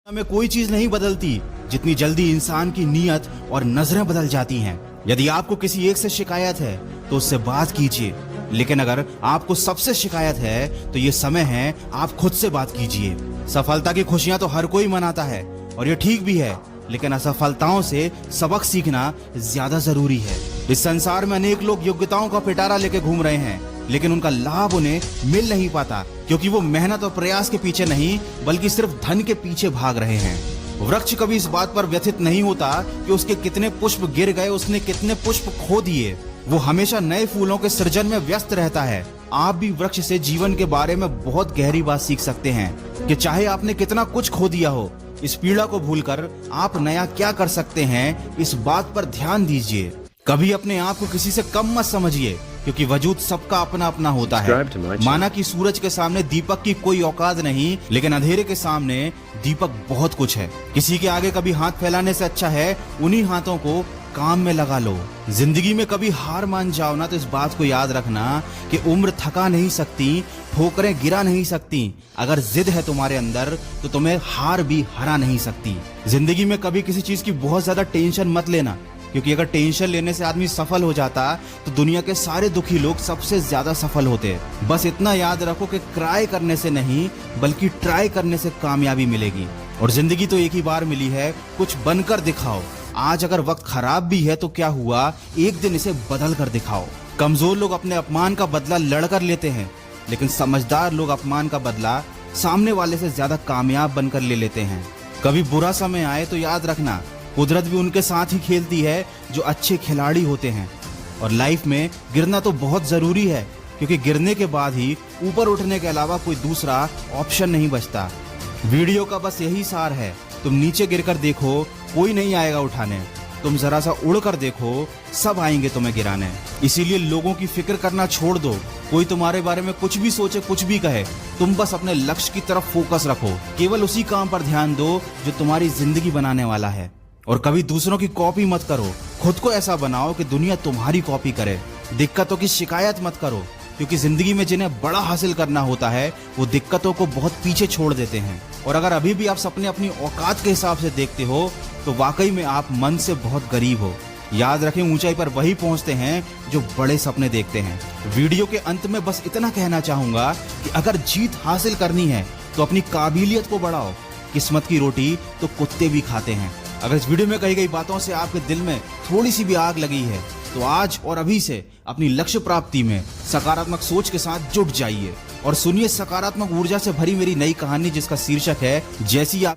में कोई चीज नहीं बदलती जितनी जल्दी इंसान की नीयत और नजरें बदल जाती हैं। यदि आपको किसी एक से शिकायत है तो उससे बात कीजिए, लेकिन अगर आपको सबसे शिकायत है तो ये समय है आप खुद से बात कीजिए। सफलता की खुशियां तो हर कोई मनाता है और ये ठीक भी है, लेकिन असफलताओं से सबक सीखना ज्यादा जरूरी है। इस संसार में अनेक लोग योग्यताओं का पिटारा लेके घूम रहे हैं, लेकिन उनका लाभ उन्हें मिल नहीं पाता क्योंकि वो मेहनत और प्रयास के पीछे नहीं बल्कि सिर्फ धन के पीछे भाग रहे हैं। वृक्ष कभी इस बात पर व्यथित नहीं होता कि उसके कितने पुष्प गिर गए, उसने कितने पुष्प खो दिए। वो हमेशा नए फूलों के सृजन में व्यस्त रहता है। आप भी वृक्ष से जीवन के बारे में बहुत गहरी बात सीख सकते हैं कि चाहे आपने कितना कुछ खो दिया हो, इस पीड़ा को भूलकर आप नया क्या कर सकते हैं, इस बात पर ध्यान दीजिए। कभी अपने आप को किसी से कम मत समझिए क्योंकि वजूद सबका अपना अपना होता है। माना कि सूरज के सामने दीपक की कोई औकात नहीं, लेकिन अंधेरे के सामने दीपक बहुत कुछ है। किसी के आगे कभी हाथ फैलाने से अच्छा है उन्हीं हाथों को काम में लगा लो। जिंदगी में कभी हार मान जाओ ना तो इस बात को याद रखना कि उम्र थका नहीं सकती, ठोकरें गिरा नहीं सकती। अगर जिद है तुम्हारे अंदर तो तुम्हें हार भी हरा नहीं सकती। जिंदगी में कभी किसी चीज की बहुत ज्यादा टेंशन मत लेना क्योंकि अगर टेंशन लेने से आदमी सफल हो जाता तो दुनिया के सारे दुखी लोग सबसे ज्यादा सफल होते। बस इतना याद रखो कि क्राई करने से नहीं बल्कि ट्राई करने से कामयाबी मिलेगी। और जिंदगी तो एक ही बार मिली है, कुछ बनकर दिखाओ। आज अगर वक्त खराब भी है तो क्या हुआ, एक दिन इसे बदल कर दिखाओ। कमजोर लोग अपने अपमान का बदला लड़कर लेते हैं, लेकिन समझदार लोग अपमान का बदला सामने वाले से ज्यादा कामयाब बनकर ले लेते हैं। कभी बुरा समय आए तो याद रखना कुदरत भी उनके साथ ही खेलती है जो अच्छे खिलाड़ी होते हैं। और लाइफ में गिरना तो बहुत जरूरी है क्योंकि गिरने के बाद ही ऊपर उठने के अलावा कोई दूसरा ऑप्शन नहीं बचता। वीडियो का बस यही सार है, तुम नीचे गिरकर देखो, कोई नहीं आएगा उठाने। तुम जरा सा उड़ कर देखो, सब आएंगे तुम्हें गिराने। इसीलिए लोगों की फिक्र करना छोड़ दो। कोई तुम्हारे बारे में कुछ भी सोचे, कुछ भी कहे, तुम बस अपने लक्ष्य की तरफ फोकस रखो। केवल उसी काम पर ध्यान दो जो तुम्हारी जिंदगी बनाने वाला है। और कभी दूसरों की कॉपी मत करो, खुद को ऐसा बनाओ कि दुनिया तुम्हारी कॉपी करे। दिक्कतों की शिकायत मत करो क्योंकि जिंदगी में जिन्हें बड़ा हासिल करना होता है वो दिक्कतों को बहुत पीछे छोड़ देते हैं। और अगर अभी भी आप सपने अपनी औकात के हिसाब से देखते हो तो वाकई में आप मन से बहुत गरीब हो। याद रखें, ऊंचाई पर वही पहुंचते हैं जो बड़े सपने देखते हैं। वीडियो के अंत में बस इतना कहना चाहूंगा कि अगर जीत हासिल करनी है तो अपनी काबिलियत को बढ़ाओ। किस्मत की रोटी तो कुत्ते भी खाते हैं। अगर इस वीडियो में कही गई बातों से आपके दिल में थोड़ी सी भी आग लगी है तो आज और अभी से अपनी लक्ष्य प्राप्ति में सकारात्मक सोच के साथ जुट जाइए और सुनिए सकारात्मक ऊर्जा से भरी मेरी नई कहानी जिसका शीर्षक है जैसी आप